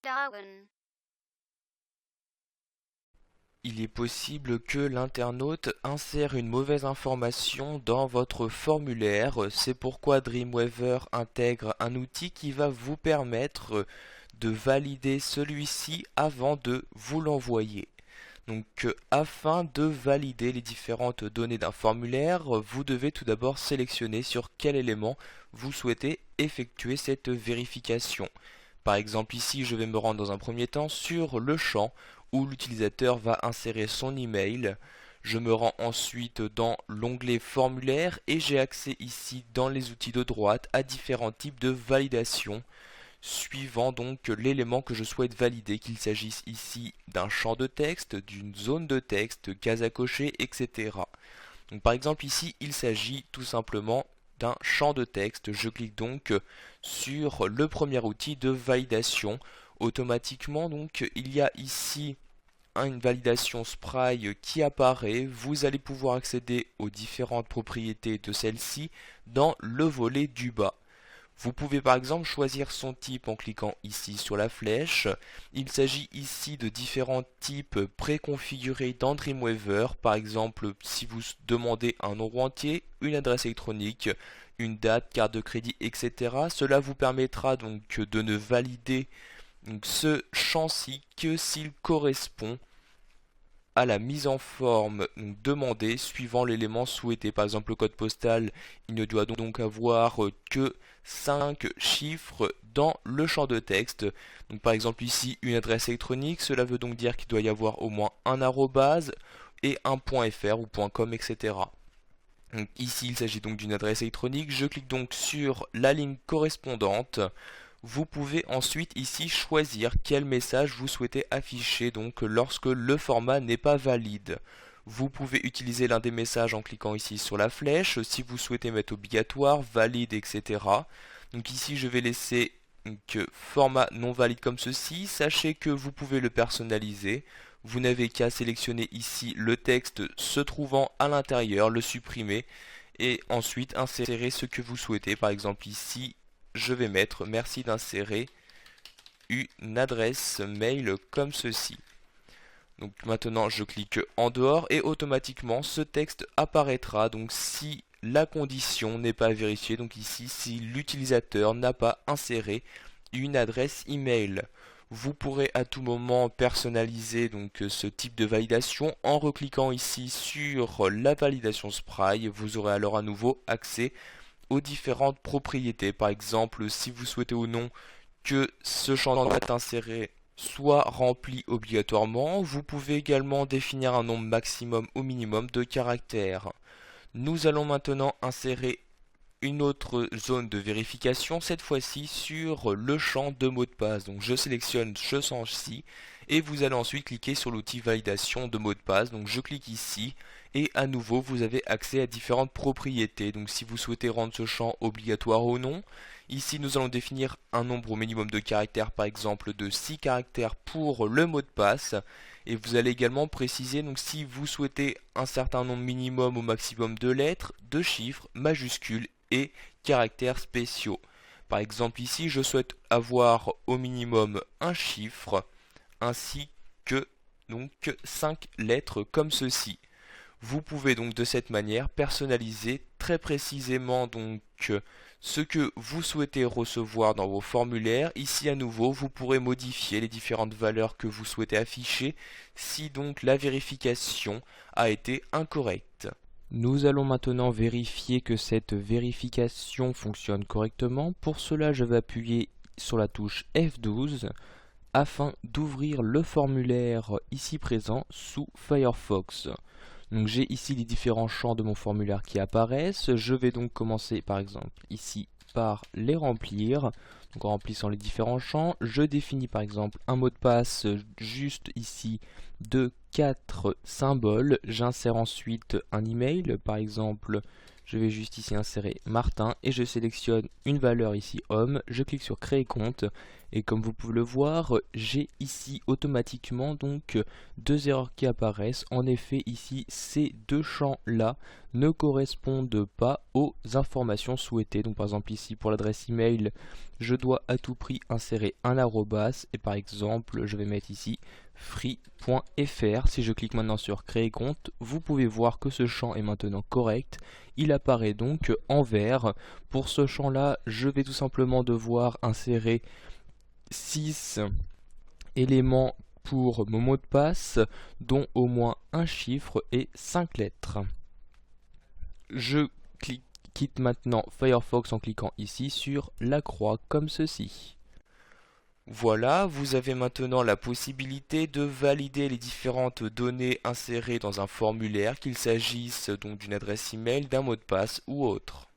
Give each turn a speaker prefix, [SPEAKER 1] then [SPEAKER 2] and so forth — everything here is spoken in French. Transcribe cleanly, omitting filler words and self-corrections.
[SPEAKER 1] Darwin.
[SPEAKER 2] Il est possible que l'internaute insère une mauvaise information dans votre formulaire. C'est pourquoi Dreamweaver intègre un outil qui va vous permettre de valider celui-ci avant de vous l'envoyer. Donc, afin de valider les différentes données d'un formulaire, vous devez tout d'abord sélectionner sur quel élément vous souhaitez effectuer cette vérification. Par exemple, ici, je vais me rendre dans un premier temps sur le champ où l'utilisateur va insérer son email. Je me rends ensuite dans l'onglet formulaire et j'ai accès ici dans les outils de droite à différents types de validation suivant donc l'élément que je souhaite valider, qu'il s'agisse ici d'un champ de texte, d'une zone de texte, case à cocher, etc. Donc par exemple ici il s'agit tout simplement d'un champ de texte. Je clique donc sur le premier outil de validation. Automatiquement donc il y a ici une validation Spry qui apparaît. Vous allez pouvoir accéder aux différentes propriétés de celle-ci dans le volet du bas. Vous pouvez par exemple choisir son type en cliquant ici sur la flèche. Il s'agit ici de différents types préconfigurés dans Dreamweaver. Par exemple, si vous demandez un nombre entier, une adresse électronique, une date, carte de crédit, etc. Cela vous permettra donc de ne valider ce champ-ci que s'il correspond à la mise en forme demandée suivant l'élément souhaité. Par exemple, le code postal, il ne doit donc avoir que 5 chiffres dans le champ de texte. Donc par exemple ici, une adresse électronique, cela veut donc dire qu'il doit y avoir au moins un arrobase et un .fr ou .com, etc. Donc ici, il s'agit donc d'une adresse électronique. Je clique donc sur la ligne correspondante. Vous pouvez ensuite ici choisir quel message vous souhaitez afficher donc lorsque le format n'est pas valide. Vous pouvez utiliser l'un des messages en cliquant ici sur la flèche, si vous souhaitez mettre obligatoire, valide, etc. Donc ici je vais laisser format non valide comme ceci. Sachez que vous pouvez le personnaliser. Vous n'avez qu'à sélectionner ici le texte se trouvant à l'intérieur, le supprimer et ensuite insérer ce que vous souhaitez. Par exemple ici je vais mettre merci d'insérer une adresse mail comme ceci. Donc maintenant je clique en dehors et automatiquement ce texte apparaîtra donc si la condition n'est pas vérifiée, donc ici si l'utilisateur n'a pas inséré une adresse email. Vous pourrez à tout moment personnaliser donc ce type de validation en recliquant ici sur la validation Spry. Vous aurez alors à nouveau accès aux différentes propriétés. Par exemple, si vous souhaitez ou non que ce champ de date inséré soit rempli obligatoirement, vous pouvez également définir un nombre maximum ou minimum de caractères. Nous allons maintenant insérer une autre zone de vérification, cette fois-ci sur le champ de mot de passe. Donc je sélectionne ce champ-ci et vous allez ensuite cliquer sur l'outil validation de mot de passe. Donc je clique ici et à nouveau vous avez accès à différentes propriétés. Donc si vous souhaitez rendre ce champ obligatoire ou non, ici nous allons définir un nombre au minimum de caractères, par exemple de 6 caractères pour le mot de passe. Et vous allez également préciser donc si vous souhaitez un certain nombre minimum ou maximum de lettres, de chiffres, majuscules et caractères spéciaux. Par exemple ici je souhaite avoir au minimum un chiffre ainsi que donc 5 lettres comme ceci. Vous pouvez donc de cette manière personnaliser très précisément donc ce que vous souhaitez recevoir dans vos formulaires. Ici à nouveau vous pourrez modifier les différentes valeurs que vous souhaitez afficher si donc la vérification a été incorrecte. Nous allons maintenant vérifier que cette vérification fonctionne correctement. Pour cela, je vais appuyer sur la touche F12 afin d'ouvrir le formulaire ici présent sous Firefox. Donc j'ai ici les différents champs de mon formulaire qui apparaissent. Je vais donc commencer par exemple ici par les remplir. Donc en remplissant les différents champs, je définis par exemple un mot de passe juste ici de 4 symboles. J'insère ensuite un email, par exemple Je vais juste ici insérer Martin et je sélectionne une valeur ici homme. Je clique sur créer compte et comme vous pouvez le voir, j'ai ici automatiquement donc deux erreurs qui apparaissent. En effet, ici ces deux champs là ne correspondent pas aux informations souhaitées. Donc par exemple ici pour l'adresse email, je dois à tout prix insérer un arrobas et par exemple je vais mettre ici free.fr. Si je clique maintenant sur créer compte, vous pouvez voir que ce champ est maintenant correct. Il apparaît donc en vert. Pour ce champ là, je vais tout simplement devoir insérer 6 éléments pour mon mot de passe, dont au moins un chiffre et 5 lettres. Je quitte maintenant Firefox en cliquant ici sur la croix comme ceci. Voilà, vous avez maintenant la possibilité de valider les différentes données insérées dans un formulaire, qu'il s'agisse donc d'une adresse email, d'un mot de passe ou autre.